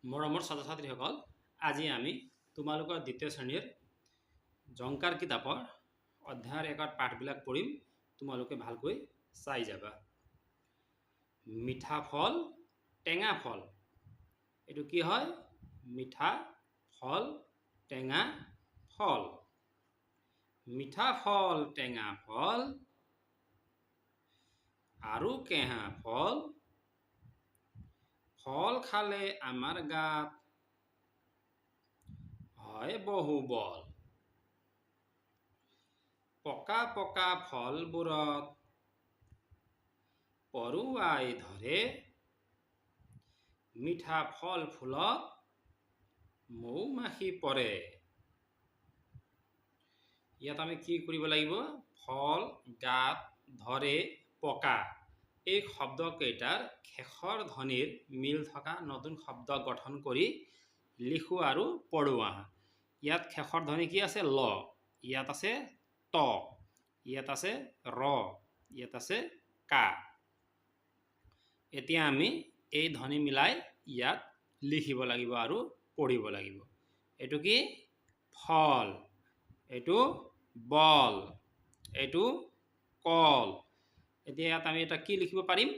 মৰমৰ ছাত্ৰ ছাত্ৰীসকল, আজি আমি তোমালোকৰ দ্বিতীয় শ্ৰেণীৰ জংকাৰ কিতাপৰ অধ্যায়ৰ 1ৰ পাঠবিলাক পঢ়িম। তোমালোকে ভালকৈ চাই যাবা। মিঠা ফল টেঙা ফল, এইটো কি হয়? মিঠা ফল টেঙা ফল। মিঠা ফল টেঙা ফল আৰু কেহা ফল, ফল খালে আমাৰ গাত হয় বহু বল। পকা পকা ফলবোৰত পৰুৱাই ধৰে, মিঠা ফল ফুলত মৌমাখি পৰে। ইয়াত আমি কি কৰিব লাগিব? ফল, গাত, ধৰে, পকা এই শব্দকেইটাৰ শেষৰ ধ্বনিৰ মিল থকা নতুন শব্দ গঠন কৰি লিখো আৰু পঢ়ো আহা। ইয়াত শেষৰ ধ্বনি কি আছে? ল, ইয়াত আছে ত, ইয়াত আছে ৰ, ইয়াত আছে কা। এতিয়া আমি এই ধ্বনি মিলাই ইয়াত লিখিব লাগিব আৰু পঢ়িব লাগিব। এইটো কি? ফল, এইটো বল, এইটো কল। এতিয়া ইয়াত আমি এটা কি লিখিব পাৰিম?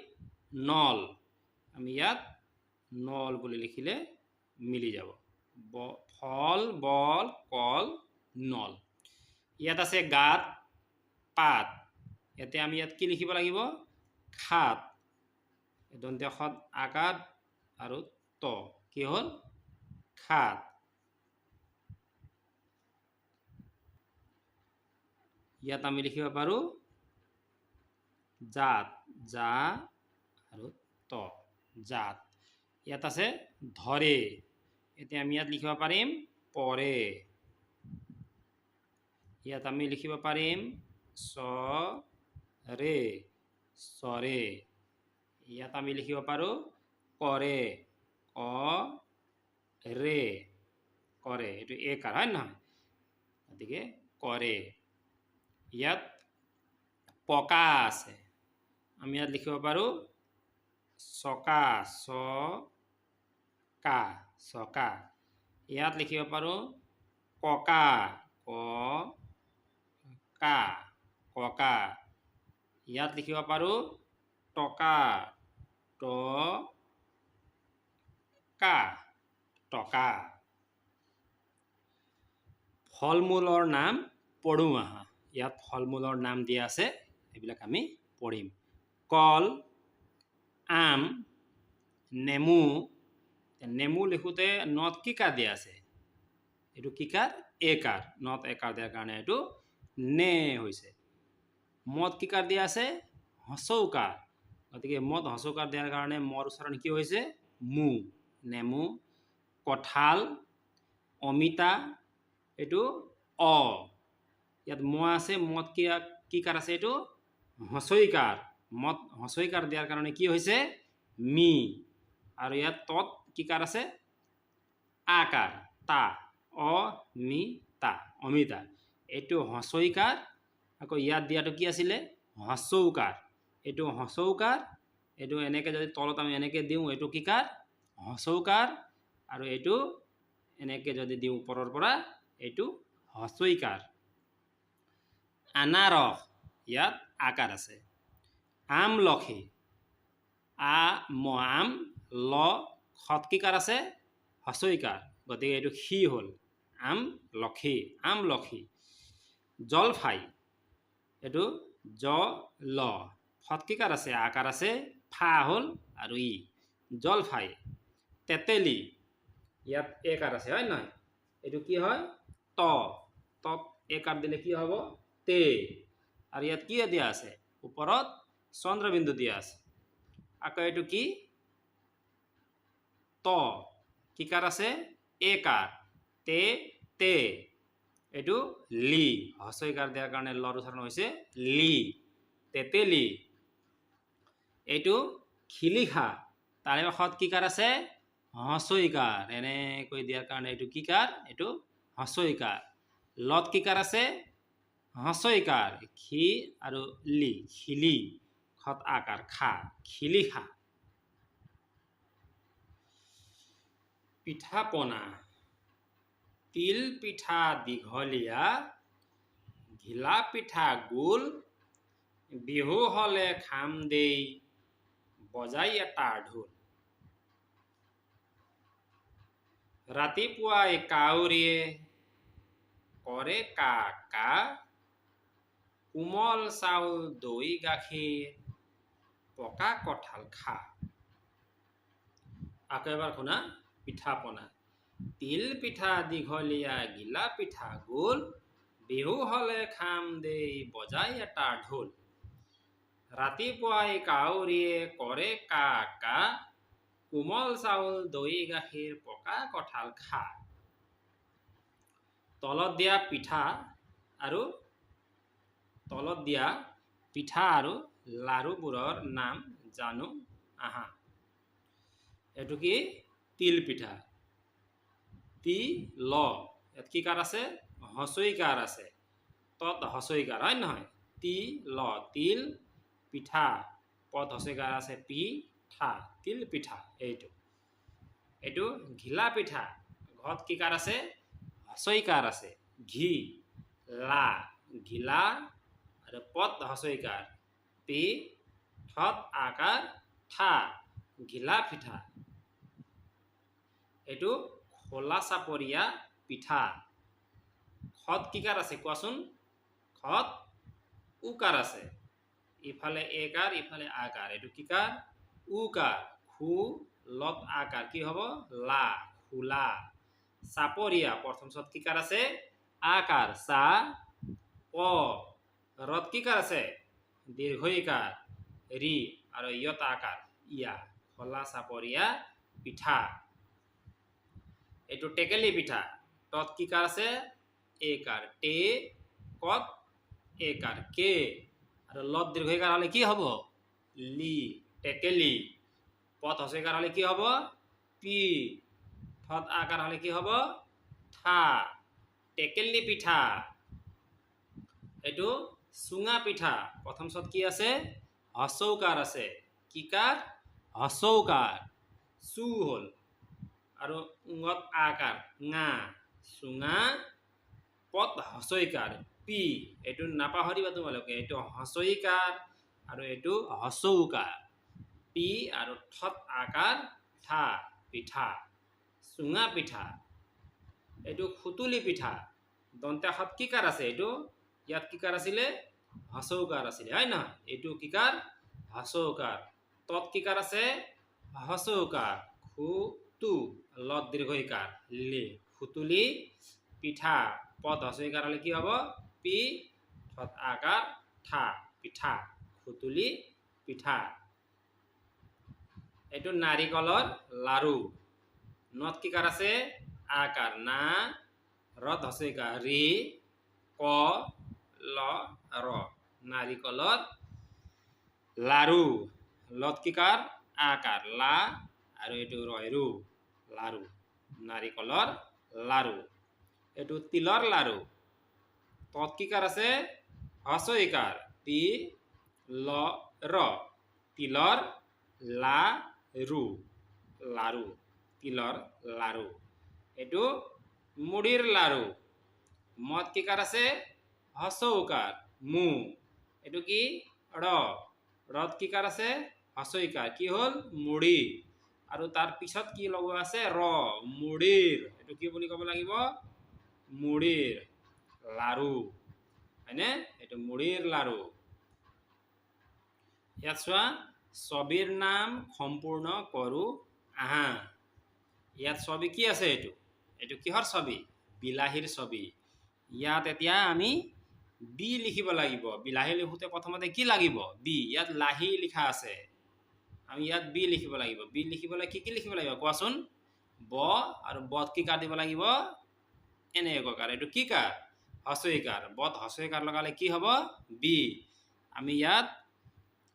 নল। আমি ইয়াত নল বুলি লিখিলে মিলি যাব। ফল, বল, কল, নল। ইয়াত আছে গাত, পাত। এতিয়া আমি ইয়াত কি লিখিব লাগিব? খাত। দন্ত্য খত আকাত আৰু ত, কি হ'ল? খাত। ইয়াত আমি লিখিব পাৰো জাত, জা আৰু ত, জাত। ইয়াত আছে ধৰে। এতিয়া আমি ইয়াত লিখিব পাৰিম পৰে। ইয়াত আমি লিখিব পাৰিম চৰে, চৰে। ইয়াত আমি লিখিব পাৰো কৰে, কৰে, কৰে। এইটো একাৰ, হয় নহয়? গতিকে কৰে। ইয়াত পকা আছে, আমি ইয়াত লিখিব পাৰো চকা, কা, চকা। ইয়াত লিখিব পাৰো ককা, কা, ককা। ইয়াত লিখিব পাৰো টকা, কা, টকা। ফল মূলৰ নাম পঢ়ো আহা। ইয়াত ফল মূলৰ নাম দিয়া আছে, এইবিলাক আমি পঢ়িম। কল, আম, নেমু। নেমু লিখোতে নত কি কাৰ দিয়া আছে? এইটো কি কাৰ? একাৰ। নত একাৰ দিয়াৰ কাৰণে এইটো নে হৈছে। মত কি কাৰ দিয়া আছে? হচৌকাৰ। গতিকে মত হচৌকাৰ দিয়াৰ কাৰণে মৰ উচ্চাৰণ কি হৈছে? মু। নেমু। কঁঠাল, অমিতা, এইটো অ। ইয়াত ম আছে, মত কি কাৰ আছে? এইটো হচৈকাৰ। মত হচৈকাৰ দিয়াৰ কাৰণে কি হৈছে? মি। আৰু ইয়াত তত কি কাৰ আছে? আকাৰ, তা, অমিতা, অমিতা। এইটো হচৈকাৰ। আকৌ ইয়াত দিয়াটো কি আছিলে? হচৌকাৰ। এইটো হচৌকাৰ। এইটো এনেকে যদি তলত আমি এনেকে দিওঁ, এইটো কি কাৰ? হচৌকাৰ। আৰু এইটো এনেকে যদি দিওঁ ওপৰৰ পৰা, এইটো হচৈকাৰ। আনাৰস, ইয়াত আকাৰ আছে। আমলখি, আম, ল, খত কি কাৰ আছে? হচৈকাৰ। গতিকে এইটো সি হ'ল আমলখি, আমলখি। জলফাই, এইটো জ, ল, ফত কি কাৰ আছে? আকাৰ আছে, ফা হ'ল আৰু ই, জলফাই। তেতেলী, ইয়াত একাৰ আছে, হয় নহয়? এইটো কি হয়? ত, তত একাৰ দিলে কি হ'ব? তে। আৰু ইয়াত কি দিয়া আছে? ওপৰত চন্দ্ৰবিন্দু দিয়া আছে। আকৌ এইটো কি? ত, কি কাৰ আছে? একাৰ, তে, তে। এইটো লি, হচৈকাৰ দিয়াৰ কাৰণে লৰ উচ্চাৰণ হৈছে লি, তেতেলী। এইটো শিলিখা, তাৰে কাষত কি কাৰ আছে? হচৈকাৰ। এনেকৈ দিয়াৰ কাৰণে এইটো কি কাৰ? এইটো হচৈকাৰ। লত কি কাৰ আছে? হচৈকাৰ, খি আৰু লি, খিলি। খত আকাৰ, খা, শিলিখা। পিঠা পনা তিল পিঠা দীঘলীয়া ঘিলা পিঠা গোল বিহু হলে খাম দেই বজাই এটা ঢোল ৰাতিপুৱাই কাউৰীয়ে কৰে কা কা কোমল চাউল দৈ গাখীৰ পকা কঁঠাল খা আকৌ এবাৰ শুনা পিঠা পনা তিল পিঠা দীঘলীয়া গিলা পিঠা গোল বিহু হলে খাম দেই বজাই এটা ঢোল ৰাতিপুৱাই কাউৰীয়ে কৰে কা কা কোমল চাউল দৈ গাখীৰ পকা কঁঠাল খা তলত দিয়া পিঠা আৰু লাৰুবোৰৰ নাম জানো আহা এইটো কি তিল পিঠা তিল ইয়াত কি কাৰ আছে হচৈকাৰ আছে তত হচৈকাৰ হয় নহয় তিল পিঠা পদ হচৈকাৰ আছে পিঠা তিল পিঠা এইটো ঘিলা পিঠা ঘত কি কাৰ আছে হচৈকাৰ আছে ঘি লা ঘিলা আৰু পদ হচৈকাৰ পি ঠত আকাৰ ঠা ঘিলা পিঠা এইটো খোলা চাপৰীয়া পিঠা খত কি কাৰ আছে কোৱাচোন খত উকাৰ আছে ইফালে একাৰ ইফালে আকাৰ এইটো কি কাৰ উকাৰ খু লত আকাৰ কি হ'ব লা খোলা চাপৰীয়া প্ৰথম চত কি কাৰ আছে আকাৰ চা প ৰত কি কাৰ আছে দীৰ্ঘইকাৰ ৰি আৰু ইয়ত আকাৰ ইয়া খোলা চাপৰীয়া পিঠা এইটো টেকেলি পিঠা তত কি কাৰ আছে একাৰ টে কত একাৰ কে আৰু লত দীৰ্ঘইকাৰ হলে কি হ'ব লি টেকেলি পথ হচৈকাৰ হলে কি হ'ব পি ঠত আকাৰ হলে কি হ'ব ঠা টেকেলি পিঠা এইটো চুঙা পিঠা প্ৰথম চত কি আছে হচৌকাৰ আছে কি কাৰ হচৌকাৰ চু হ'ল আৰু উঙত আকাৰ ঙা চুঙা পদ হচৈকাৰ পি এইটো নাপাহৰিবা তোমালোকে এইটো হচৈকাৰ আৰু এইটো হচৌকাৰ পি আৰু ঠত আকাৰ ঠা পিঠা চুঙা পিঠা এইটো খুতুলি পিঠা দন্তে হত কি কাৰ আছে এইটো ইয়াত কি কাৰ আছিলে হচৌকাৰ আছিলে হয় নহয় এইটো কি কাৰ হচৌকাৰ তত কি কাৰ আছে হচৌকাৰ খুতু লত দীৰ্ঘইকাৰ লি খুতুলি পিঠা পদ হচৈকাৰ হলে কি হ'ব পি ঠত আকাৰ ঠা পিঠা খুতুলি পিঠা এইটো নাৰিকলৰ লাৰু নত কি কাৰ আছে আকাৰ না ৰত হচৈকাৰ ৰি ক ল ৰ নাৰিকলৰ লাৰু লত কি কাৰ আকাৰ লা আৰু এইটো ৰয় ৰু লাৰু নাৰিকলৰ লাৰু এইটো তিলৰ লাৰু তত কি কাৰ আছে হচৈকাৰ তি ল ৰ তিলৰ লাৰু লাৰু তিলৰ লাৰু এইটো মুড়িৰ লাৰু মত কি কাৰ আছে হচৌকাৰ মু এইটো কি ৰত কি কাৰ আছে হচৈকাৰ কি হ'ল মুড়ি আৰু তাৰ পিছত কি লগোৱা আছে ৰ মুড়িৰ এইটো কি বুলি ক'ব লাগিব মুড়িৰ লাৰু হয়নে এইটো মুড়িৰ লাৰু ইয়াত চোৱা ছবিৰ নাম সম্পূৰ্ণ কৰো আহা ইয়াত ছবি কি আছে এইটো কিহৰ ছবি বিলাহীৰ ছবি ইয়াত এতিয়া আমি বি লিখিব লাগিব বিলাহী লিখোতে প্ৰথমতে কি লাগিব বি ইয়াত লাহি লিখা আছে আমি ইয়াত বি লিখিব লাগিব বি লিখিবলৈ কি লিখিব লাগিব কোৱাচোন ব আৰু বত কি কাৰ দিব লাগিব এনে একাৰ এইটো কি কাৰ হচৈকাৰ বত হচৈকাৰ লগালে কি হ'ব বি আমি ইয়াত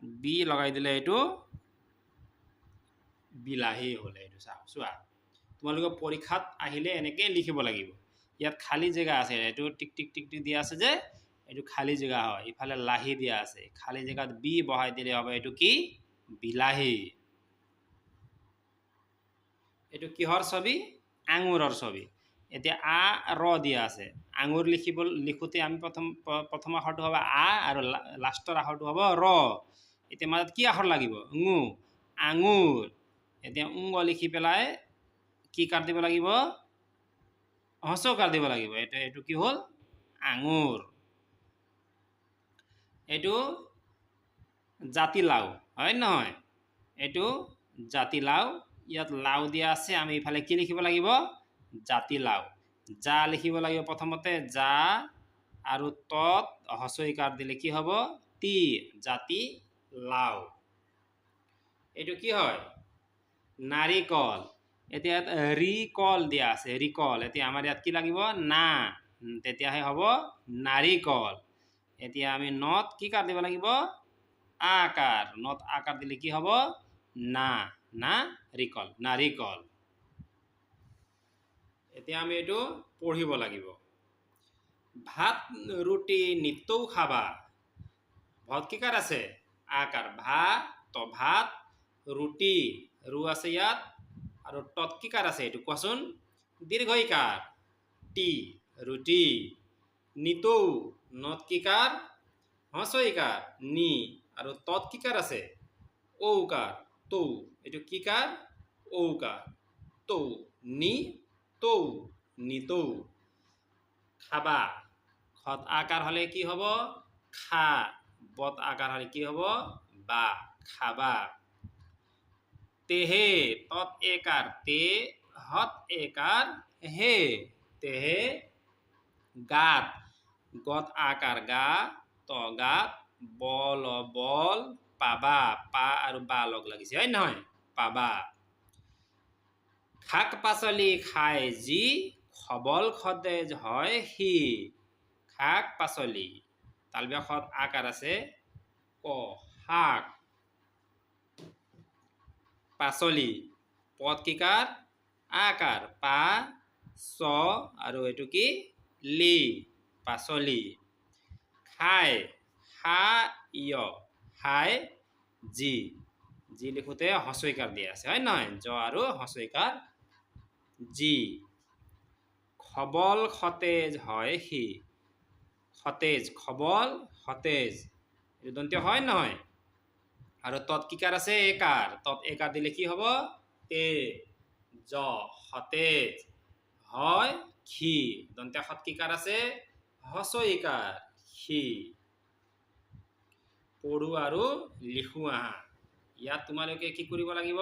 বি লগাই দিলে এইটো বিলাহী হ'লে এইটো চোৱা তোমালোকে পৰীক্ষাত আহিলে এনেকে লিখিব লাগিব ইয়াত খালী জেগা আছে এইটো টিক টিক টিক টিক দিয়া আছে যে এইটো খালী জেগা হয় ইফালে লাহি দিয়া আছে খালী জেগাত বি বহাই দিলে হ'ব এইটো কি বিলাহী এইটো কিহৰ ছবি আঙুৰৰ ছবি। এতিয়া আ ৰ দিয়া আছে। আঙুৰ লিখোঁতে আমি প্ৰথম আখৰটো হ'ব আ আৰু লাষ্টৰ আখৰটো হ'ব ৰ। এতিয়া মাজত কি আখৰ লাগিব? ঙু, আঙুৰ। এতিয়া উঙ্গ লিখি পেলাই কি কাৰ দিব লাগিব? হ্ৰস্ব কাৰ দিব লাগিব। এইটো কি হ'ল? আঙুৰ। এইটো জাতিলাও, হয় নহয়? এইটো জাতিলাও। ইয়াত লাও দিয়া আছে, আমি ইফালে কি লিখিব লাগিব? জাতিলাও। যা লিখিব লাগিব প্ৰথমতে, যা আৰু তত হ্ৰস্ব ইকাৰ দিলে কি হ'ব? তি, জাতি লাও। এইটো কি হয়? নাৰিকল। এতিয়া ইয়াত ৰিকল দিয়া আছে, ৰিকল। এতিয়া আমাৰ ইয়াত কি লাগিব? না, তেতিয়াহে হ'ব নাৰিকল। এতিয়া আমি নত কি কাৰ দিব লাগিব? আকাৰ। নত আকাৰ দিলে কি হ'ব? না, নাৰিকল, নাৰিকল। এতিয়া আমি এইটো পঢ়িব লাগিব। ভাত ৰুটি নিতৌ খাবা। ভত কি কাৰ আছে? আকাৰ। ভাত, ৰুটি, ৰু আছে ইয়াত, আৰু তত কি কাৰ আছে? এইটো কোৱাচোন? দীৰ্ঘ ইকাৰ, টি, ৰুটি। নিতৌ, নত কি কাৰ? হ্ৰস্ব ইকাৰ, নি, আৰু তত কি কাৰ আছে? ঔকাৰ, তৌ। এইটো কি কাৰ? ঔকাৰ, তৌ, নি তৌ, নিতৌ। খাবা। খত আকাৰ হলে কি হ'ব? খা। বত আকাৰ হলে কি হ'ব? বা, খাবা। তেহে, তত একাৰ, তে, হত একাৰ, হে, তেহে। গাত, গত আকাৰ, গা, ত গাত, বল, বল, পাবা। পা আৰু বা লগ লাগিছে, হয় নহয়? পাবা। শাক পাচলি খাই যি, সবল সতেজ হয় সি। শাক পাচলি, তালব্য খত আকাৰ আছে, ক, শাক। পাচলি, পদ কি কাৰ? আকাৰ, পা, চ, আৰু এইটো কি? লি, পাচলি। খাই, খা, য়, খাই, যি। যি লিখোতে হ্ৰস্ব ইকাৰ দিয়া আছে, হয় নহয়? জ আৰু হ্ৰস্ব ইকাৰ, যি। খবল সতেজ হয় সি। সতেজ, খবল, সতেজ। এইটো দন্ত্য হয় নহয়? আৰু তত কি কাৰ আছে? একাৰ। তত একাৰ দিলে কি হ'ব? তে, জ, সতেজ। হয় খি, দন্ত্য সত কি কাৰ আছে? হ্ৰস্ব ইকাৰ, সি। পঢ়ো আৰু লিখো আহা। ইয়াত তোমালোকে কি কৰিব লাগিব?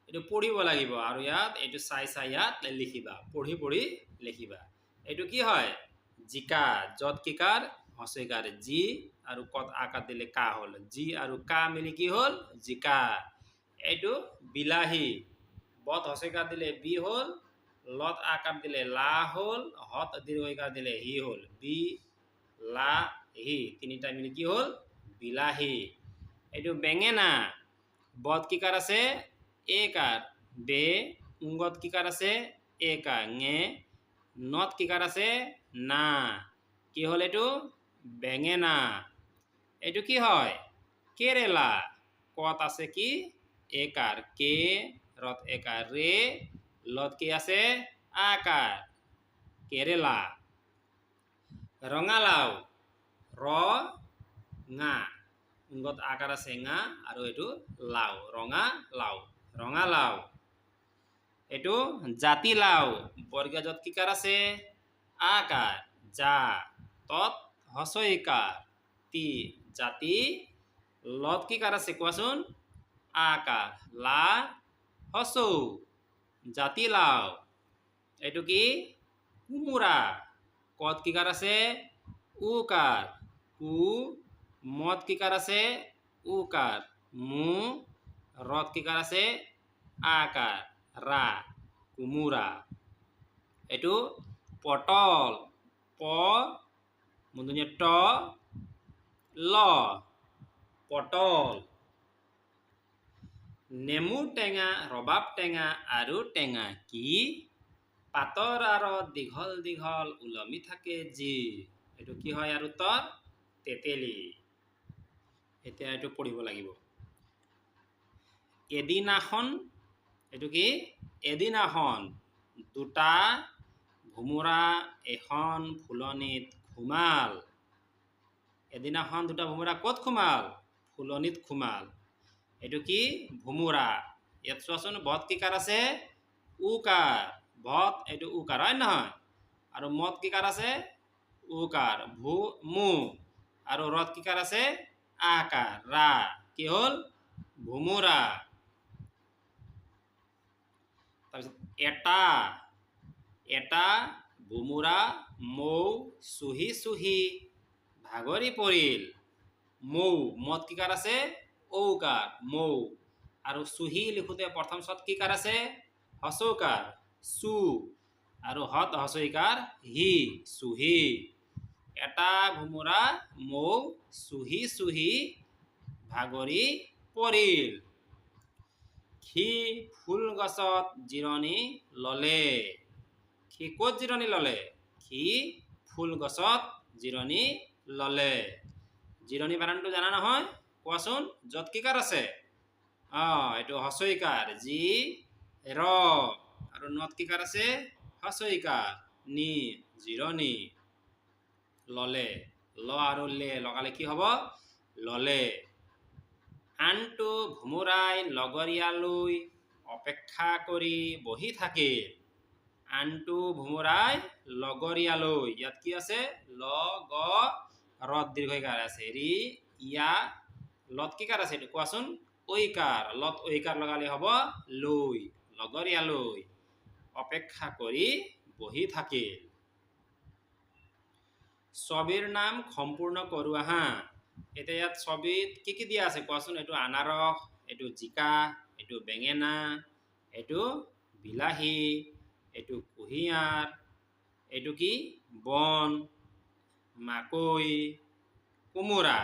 এইটো পঢ়িব লাগিব, আৰু ইয়াত এইটো চাই ইয়াত লিখিবা। পঢ়ি লিখিবা। এইটো কি হয়? জিকা। যত কি কাৰ? হ্ৰস্ব ইকাৰ, জি, আৰু কত আকাৰ দিলে কা হ'ল। জি আৰু কা মিলি কি হ'ল? জিকা। এইটো বিলাহী। বত হ্ৰস্ব ইকাৰ দিলে বি হ'ল, লত আকাৰ দিলে লা হ'ল, হত দীৰ্ঘ ইকাৰ দিলে হি হ'ল। বি, লা, হি, তিনিটা মিলি কি হ'ল? বিলাহী। এইটো বেঙেনা। বত কি কাৰ আছে? একাৰ, বে, উঙ্গত কি কাৰ আছে? একা, ঙে, নত কি কাৰ আছে? না। কি হ'ল এইটো? বেঙেনা। এইটো কি হয়? কেৰেলা। কত আছে কি? একাৰ, কে, ৰত একাৰ, ৰে, লত কি আছে? আকাৰ, কেৰেলা। ৰঙালাও। ৰ, ঙা, উঙ্গত আকাৰ আছে ঙা, আৰু এইটো লাও, ৰঙা লাও, ৰঙালাও। এইটো জাতিলাও। বৰ্গীয় যত কি কাৰ আছে? আকাৰ, যা, তত হ্ৰস্ব ইকাৰ, তি, জাতি, লত কি কাৰ আছে কোৱাচোন? আকাৰ, লা, হ্ৰস্ব উ, জাতিলাও। এইটো কি? কোমোৰা। কত কি কাৰ আছে? উকাৰ, কু, মত কি কাৰ আছে? উকাৰ, মু, ৰত কি কাৰ আছে? আকাৰ, ৰা, কোমোৰা। এইটো পটল। প, মূৰ্ধন্য ট, ল, পটল। নেমু টেঙা, ৰবাব টেঙা আৰু টেঙা কি? পাতৰ আঁৰত দীঘল দীঘল ওলমি থাকে যি। এইটো কি হয়? আৰু উত্তৰ তেতেলী। এতিয়া এইটো পঢ়িব লাগিব। এদিনাখন, এইটো কি? এদিনাখন দুটা ভোমোৰা এখন ফুলনিত সোমাল। এদিনাখন দুটা ভোমোৰা ক'ত সোমাল? ফুলনিত সোমাল। এইটো কি? ভোমোৰা। ইয়াত চোৱাচোন বত কি কাৰ আছে? উকাৰ। বত এইটো উকাৰ হয় নহয়? আৰু মত কি কাৰ আছে? উকাৰ। ভূ মু। আৰু ৰত কি কাৰ আছে? আকাৰ। ৰা। কি হ'ল? ভোমোৰা। তাৰপিছত এটা। এটা ভোমোৰা মৌ চুহি চুহি ভাগৰি পৰিল। মৌ। মত কি কাৰ আছে? ঔকাৰ। মৌ। আৰু চুহি লিখোতে প্ৰথম চত কি কাৰ আছে? হচৌকাৰ। চু। আৰু হত হচৈকাৰ হি। চুহি। এটা ভোমোৰা মৌ চুহি চুহি ভাগৰি পৰিল। সি ফুল গছত জিৰণি ললে। সি ক'ত জিৰণি ললে? সি ফুল গছত জিৰণি ললে। জিৰণি বানানটো জানা নহয়? কোৱাচোন। য'ত কি কাৰ আছে? এইটো হচৈকাৰ। জি ৰ। আৰু নত কি কাৰ আছে? হচৈকাৰ। নি। জিৰণি ললে। ল আৰু লে লগালে কি হ'ব? ললে। আনটো ভোমোৰাই লগৰীয়ালৈ অপেক্ষা কৰি বহি থাকিল। আনটো ভোমোৰাই লগৰীয়ালৈ। ইয়াত কি আছে? ল গ ৰত দীৰ্ঘইকাৰ আছে। ৰি ইয়া লত কি কাৰ আছে? এইটো কোৱাচোন। ঐকাৰ। লত ঐকাৰ লগালে হ'ব লৈ। লগৰীয়ালৈ অপেক্ষা কৰি বহি থাকিল। ছবিৰ নাম সম্পূৰ্ণ কৰো আহা। এতিয়া ইয়াত ছবিত কি কি দিয়া আছে কোৱাচোন। এইটো আনাৰস, এইটো জিকা, এইটো বেঙেনা, এইটো বিলাহী, এইটো কুঁহিয়াৰ, এইটো কি? বন, মাকৈ, কোমোৰা।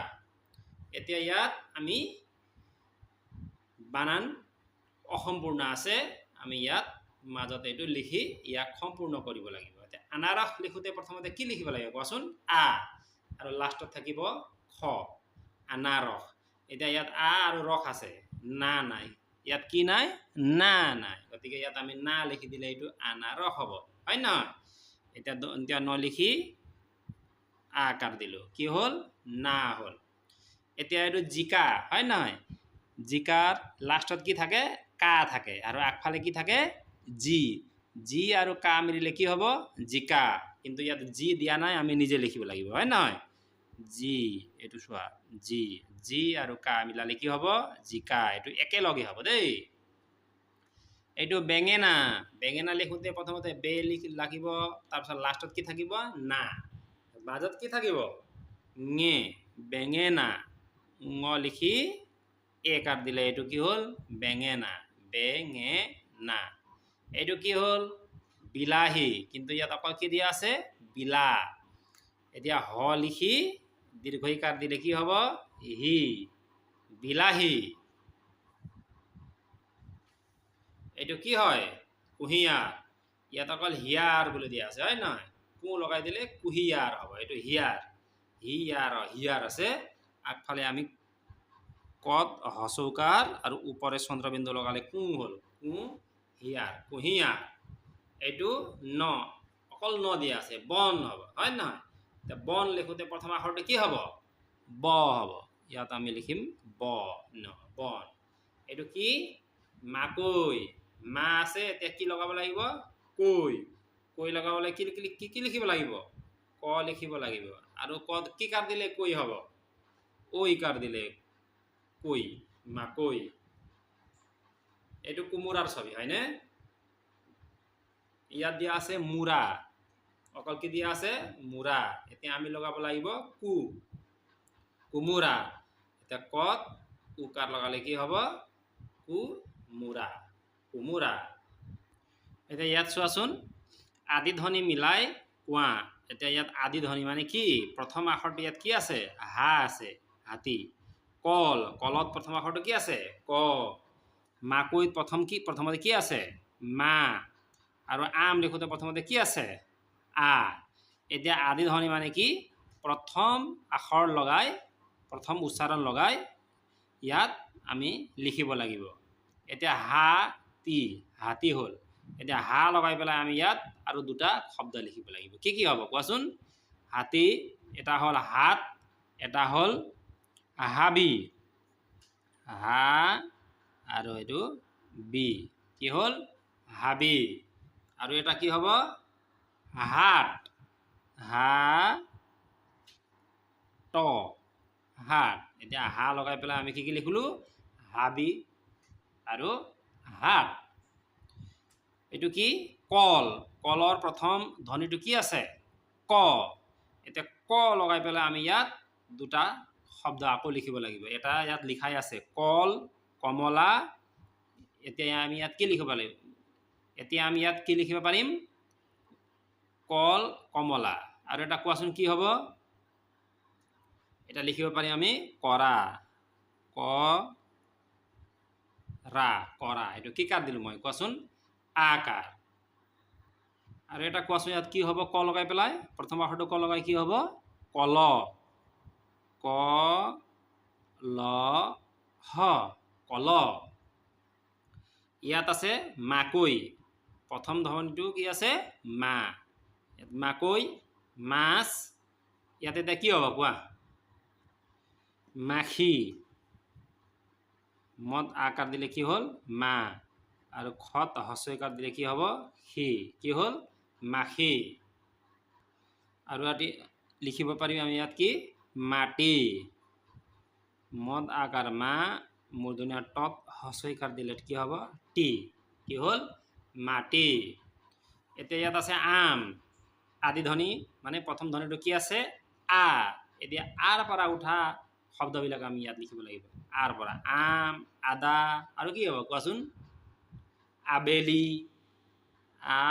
এতিয়া ইয়াত আমি বানান অসম্পূৰ্ণ আছে। আমি ইয়াত মাজত এইটো লিখি ইয়াক সম্পূৰ্ণ কৰিব লাগিব। এতিয়া আনাৰস লিখোতে প্ৰথমতে কি লিখিব লাগিব কোৱাচোন? আ। আৰু লাষ্টত থাকিব খ। আনাৰস। এতিয়া ইয়াত আ আৰু ৰস আছে। না নাই। ইয়াত কি নাই? না নাই। গতিকে ইয়াত আমি না লিখি দিলে এইটো আনাৰস হ'ব। হয় নহয়? এতিয়া নলিখি আকাৰ দিলো। কি হ'ল? না হ'ল। এতিয়া এইটো জিকা। হয় নহয়? জিকাৰ লাষ্টত কি থাকে? কা থাকে। আৰু আগফালে কি থাকে? জি। জি আৰু কা মিলিলে কি হ'ব? জিকা। কিন্তু ইয়াত জি দিয়া নাই, আমি নিজে লিখিব লাগিব। হয় নহয়? জি। এইটো চোৱা। জি। জি আৰু কা মিলালে কি হ'ব? জিকা। এইটো একেলগে হ'ব দেই। এইটো বেঙেনা। বেঙেনা লিখোতে প্ৰথমতে বে লাগিব। তাৰপিছত লাষ্টত কি থাকিব? না। মাজত কি থাকিব? ঙে। বেঙেনা। ঙ লিখি একাৰ দিলে এইটো কি হ'ল? বেঙেনা। বেঙেনা। এইটো কি হ'ল? বিলাহী। কিন্তু ইয়াত অকল কি দিয়া আছে? বিলা। এতিয়া হ লিখি দীৰ্ঘইকাৰ দিলে কি হ'ব? হি। বিলাহী। এইটো কি হয়? কুঁহিয়াৰ। ইয়াত অকল হিয়াৰ বুলি দিয়া আছে। হয় নহয়? কু লগাই দিলে কুঁহিয়াৰ হ'ব। এইটো হিয়াৰ। হিয়াৰ আছে। আগফালে আমি কত হচৌকাৰ আৰু ওপৰে চন্দ্ৰবিন্দু লগালে কু হ'ল। কুঁহিয়াৰ। কুঁহিয়াৰ। এইটো ন। অকল ন দিয়া আছে। বন হ'ব। হয় নহয়? এতিয়া বন লিখোতে প্ৰথম আখৰটো কি হ'ব? ব হ'ব। ইয়াত আমি লিখিম ব। ন। বন। এইটো কি? মাকৈ। মা আছে। এতিয়া কি লগাব লাগিব? কৈ। কৈ লগাবলৈ কি লিখিব লাগিব? ক লিখিব লাগিব। আৰু ক কি কাৰ দিলে কৈ হ'ব? ঐ কাৰ দিলে কৈ। মাকৈ। এইটো কোমোৰাৰ ছবি। হয়নে? ইয়াত দিয়া আছে মুৰা। অকল কি দিয়া আছে? মুৰা। এতিয়া আমি লগাব লাগিব কু। কোমোৰা। এতিয়া কত উকাৰ লগালে কি হ'ব? কুমোৰা। কোমোৰা। এতিয়া ইয়াত চোৱাচোন। আদি ধ্বনি মিলাই কোৱা। এতিয়া ইয়াত আদি ধ্বনি মানে কি? প্ৰথম আখৰটো ইয়াত কি আছে? হা আছে। হাতী। কল। কলত প্ৰথম আখৰটো কি আছে? ক। মাকৈত প্ৰথমতে কি আছে? মা। আৰু আম লিখোতে প্ৰথমতে কি আছে? আ। এতিয়া আদি ধ্বনি মানে কি? প্ৰথম আখৰ লগাই, প্ৰথম উচ্চাৰণ লগাই ইয়াত আমি লিখিব লাগিব। এতিয়া হাতী। হাতী হ'ল এতিয়া হা লগাই পেলাই আমি ইয়াত আৰু দুটা শব্দ লিখিব লাগিব কি কি হ'ব কোৱাচোন হাতী এটা হ'ল হাত এটা হ'ল হাবি হা আৰু এইটো বি কি হ'ল হাবি আৰু এটা কি হ'ব হাত হা ট হাত এতিয়া হা লগাই পেলাই আমি কি লিখিলো হাবি আৰু হাত এইটো কি কল কলৰ প্ৰথম ধ্বনিটো কি আছে ক এতিয়া ক লগাই পেলাই আমি ইয়াত দুটা শব্দ আকৌ লিখিব লাগিব এটা ইয়াত লিখাই আছে কল কমলা এতিয়া আমি ইয়াত কি লিখিব লাগিব এতিয়া আমি ইয়াত কি লিখিব পাৰিম কল কমলা আৰু এটা কোৱাচোন কি হ'ব এটা লিখিব পাৰিম আমি কৰা ক ৰা কৰা এইটো কি কাট দিলো মই কোৱাচোন আকাৰ আৰু এটা কোৱাচোন ইয়াত কি হ'ব ক লগাই পেলাই প্ৰথম আখৰটো ক লগাই কি হ'ব কল ক ল হ কল ইয়াত আছে মাকৈ প্ৰথম ধ্বনিটো কি আছে মা মাকৈ মাছ ইয়াতে এতিয়া কি হ'ব কোৱা মাখি মত আকাৰ দিলে কি হ'ল মা আৰু খত হস্যইকাৰ দিলে কি হ'ব খি কি হ'ল মাখি আৰু ইয়াত লিখিব পাৰিম আমি ইয়াত কি মাটি মদ আকাৰ মা মূৰ্ধন্য টত হস্যইকাৰ দিলে কি হ'ব টি কি হ'ল মাটি এতিয়া ইয়াত আছে আম আদি ধ্বনি মানে প্ৰথম ধ্বনিটো কি আছে আ এতিয়া আৰ পৰা উঠা শব্দবিলাক আমি ইয়াত লিখিব লাগিব আৰ পৰা আম আদা আৰু কি হ'ব কোৱাচোন আবেলি আ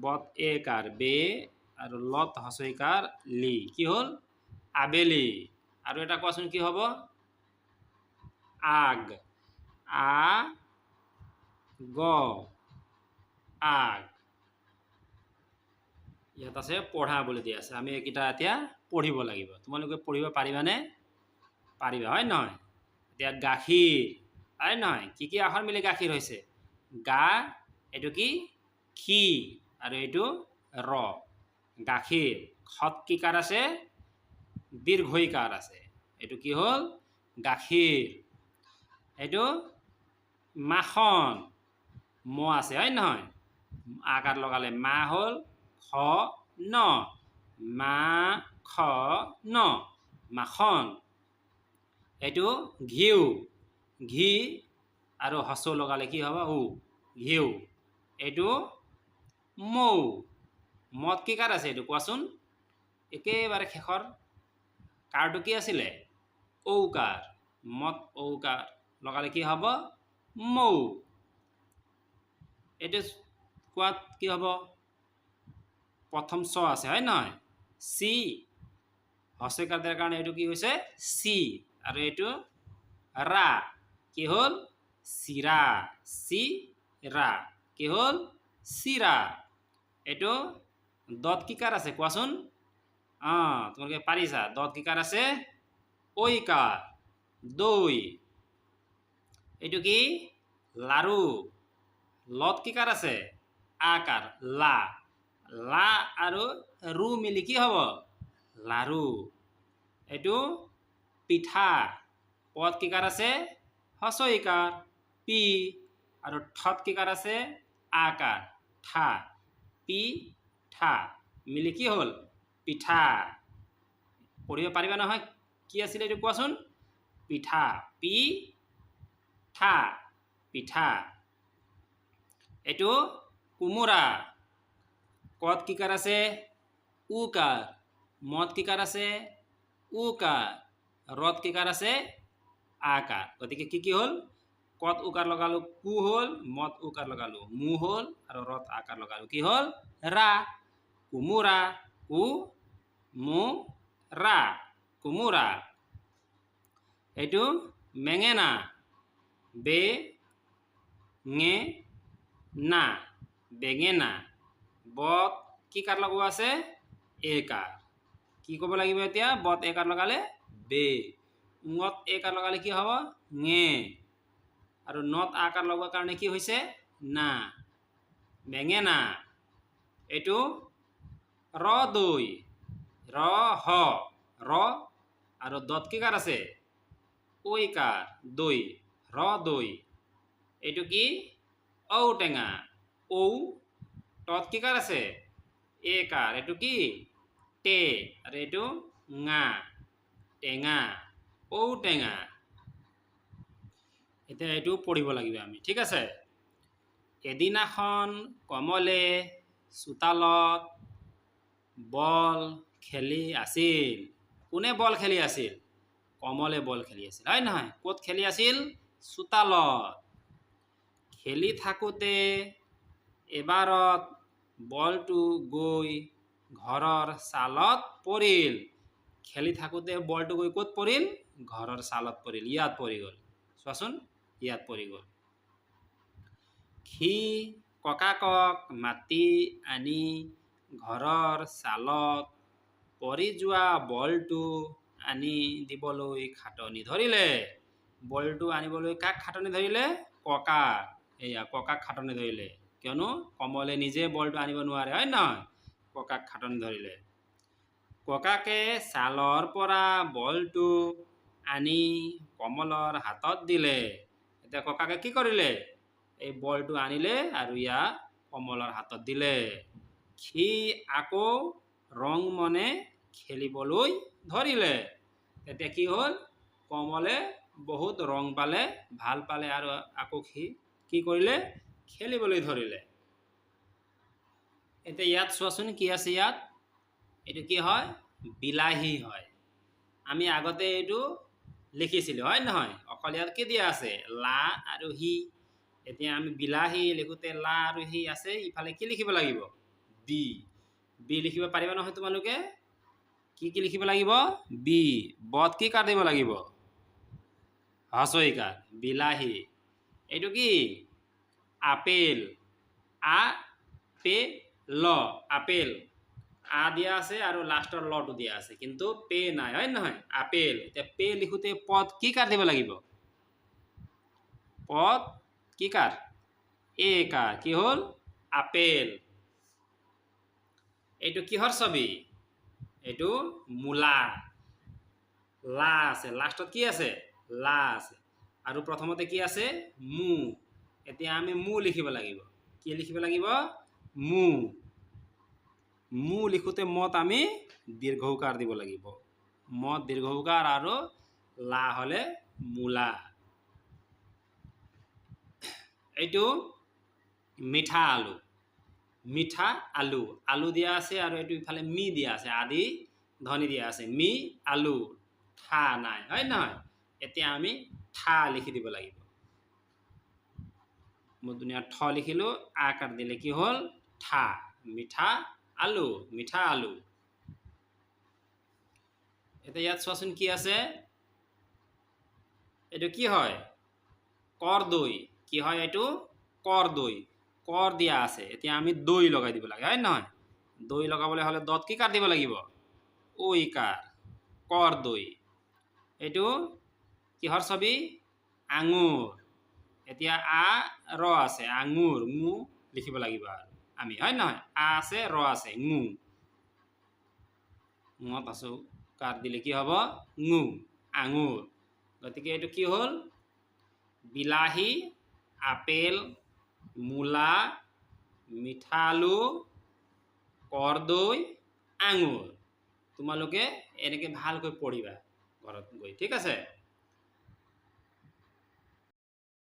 বত একাৰ বে আৰু লত হস্যইকাৰ লি কি হ'ল আবেলি আৰু এটা কোৱাচোন কি হ'ব আগ আ গ আগ ইয়াত আছে পঢ়া বুলি দিয়া আছে আমি এইকেইটা এতিয়া পঢ়িব লাগিব তোমালোকে পঢ়িব পাৰিবানে পাৰিবা হয় নহয় এতিয়া গাখীৰ হয় নহয় কি কি আখৰ মিলি গাখীৰ হৈছে গা এইটো কি খি আৰু এইটো ৰ গাখীৰ খত কি কাৰ আছে দীৰ্ঘইকাৰ আছে এইটো কি হ'ল গাখীৰ এইটো মাখন ম আছে হয় নহয় আকাৰ লগালে মা হ'ল খ ন মা খ ন মাখন এইটো ঘিউ ঘি আৰু হস্য লগালে কি হ'ব উ ঘিউ এইটো মৌ মদ কি কাৰ আছে এইটো কোৱাচোন একেবাৰে শেষৰ কাৰটো কি আছিলে ঔকাৰ মদ ঔকাৰ লগালে কি হ'ব মৌ এইটো কোৱাত কি হ'ব প্ৰথম চ আছে হয় নহয় চি হস্যইকাৰ দিয়াৰ কাৰণে এইটো কি হৈছে চি আৰু এইটো ৰা কি হ'ল চিৰা চি ৰা কি হ'ল চিৰা এইটো দত কি কাৰ আছে কোৱাচোন তোমালোকে পাৰিছা দত কি কাৰ আছে ঐকাৰ দৈ এইটো কি লাৰু লত কি কাৰ আছে আকাৰ লা লা আৰু ৰু মিলি কি হ'ব লাৰু এইটো পিঠা পদ কি কাৰ আছে হস্যইকাৰ পি আৰু ঠত কি কাৰ আছে আকাৰ ঠা পি ঠা মিলি কি হ'ল পিঠা পঢ়িব পাৰিবা নহয় কি আছিলে এইটো কোৱাচোন পিঠা পি ঠা পিঠা এইটো কোমোৰা কত কি কাৰ আছে উকাৰ মত কি কাৰ আছে উকাৰ ৰদ কি কাৰ আছে আকাৰ গতিকে কি কি হ'ল কত উকাৰ লগালো কু হ'ল মত উকাৰ লগালো মু হ'ল আৰু ৰদ আকাৰ লগালো কি হ'ল ৰা কোমোৰা কু মু ৰা কোমোৰা এইটো মেঙেনা বে ঙে না বেঙেনা বত কি কাৰ লগোৱা আছে একাৰ কি ক'ব লাগিব এতিয়া বত একাৰ লগালে বে ঙত একাৰ লগালে কি হ'ব ঙে আৰু নত আকাৰ লগোৱাৰ কাৰণে কি হৈছে না বেঙেনা এইটো ৰ দৈ ৰ হ ৰ আৰু দত কি কাৰ আছে ঐ কাৰ দৈ ৰ দৈ এইটো কি ঔটেঙা ঔ তত কি কাৰ আছে এ কাৰ এইটো কি টে আৰু এইটো ঙা টেঙা ঔটেঙা এতিয়া এইটো পঢ়িব লাগিব আমি ঠিক আছে এদিনাখন কমলে চোতালত বল খেলি আছিল কোনে বল খেলি আছিল কমলে বল খেলি আছিল হয় নহয় ক'ত খেলি আছিল চোতালত খেলি থাকোঁতে এবাৰত বলটো গৈ ঘৰৰ চালত পৰিল খেলি থাকোঁতে বলটো গৈ ক'ত পৰিল ঘৰৰ চালত পৰিল ইয়াত পৰি গ'ল চোৱাচোন ইয়াত পৰি গ'ল সি ককাকক মাতি আনি ঘৰৰ চালত পৰি যোৱা বলটো আনি দিবলৈ খাটনি ধৰিলে বলটো আনিবলৈ কাক খাটনি ধৰিলে ককাক এয়া ককাক খাটনি ধৰিলে কিয়নো কমলে নিজে বলটো আনিব নোৱাৰে হয় নহয় ককাক খাটনি ধৰিলে ককাকে চালৰ পৰা বলটো আনি কমলৰ হাতত দিলে এতিয়া ককাকে কি কৰিলে এই বলটো আনিলে আৰু ইয়াক কমলৰ হাতত দিলে সি আকৌ ৰং মনে খেলিবলৈ ধৰিলে তেতিয়া কি হ'ল কমলে বহুত ৰং পালে ভাল পালে আৰু আকৌ সি কি কৰিলে খেলিবলৈ ধৰিলে এতিয়া ইয়াত চোৱাচোন কি আছে ইয়াত এইটো কি হয় বিলাহী হয় আমি আগতে এইটো লিখিছিলোঁ হয় নহয় অকল ইয়াত কি দিয়া আছে লা আৰু হি এতিয়া আমি বিলাহী লিখোঁতে লা আৰু হি আছে ইফালে কি লিখিব লাগিব বি বি লিখিব পাৰিবা নহয় তোমালোকে কি লিখিব লাগিব বি বত কি কাৰ দিব লাগিব হছইকাৰ বিলাহী এইটো কি আপেল আ পে ল আপেল আ দিয়া আছে আৰু লাষ্টৰ লটো দিয়া আছে কিন্তু পে নাই হয় নহয় আপেল এতিয়া পে লিখোঁতে পদ কি কাৰ দিব লাগিব পদ কি কাৰ এ কাৰ কি হ'ল আপেল এইটো কিহৰ ছবি এইটো মূলা লা আছে লাষ্টত কি আছে লা আছে আৰু প্ৰথমতে কি আছে মু এতিয়া আমি মু লিখিব লাগিব কি লিখিব লাগিব মু মু লিখোঁতে মত আমি দীৰ্ঘকাৰ দিব লাগিব মত দীৰ্ঘকাৰ আৰু লা হলে মূলা এইটো মিঠা আলু মিঠা আলু আলু দিয়া আছে আৰু এইটো ইফালে মি দিয়া আছে আদি ধ্বনি দিয়া আছে মি আলু ঠা নাই হয় নহয় এতিয়া আমি ঠা লিখি দিব লাগিব মই দুনিয়া ঠ লিখিলো আকাৰ দিলে কি হ'ল ঠা মিঠা আলু মিঠা আলু এতিয়া ইয়াত চোৱাচোন কি আছে এইটো কি হয় কৰদৈ কি হয় এইটো কৰদৈ কৰ দিয়া আছে এতিয়া আমি দৈ লগাই দিব লাগে হয় নহয় দৈ লগাবলৈ হলে দত কি কাৰ দিব লাগিব ঐ কাৰ কৰদৈ এইটো কিহৰ ছবি আঙুৰ এতিয়া আ ৰ আছে আঙুৰ মু লিখিব লাগিব আৰু আমি হয় নহয় আ আছে ৰ আছে ngু মত আছো কাৰ দিলে কি হ'ব ngু আঙুৰ গতিকে এইটো কি হ'ল বিলাহী আপেল মূলা মিঠা আলু কৰদৈ আঙুৰ তোমালোকে এনেকৈ ভালকৈ পঢ়িবা ঘৰত গৈ ঠিক আছে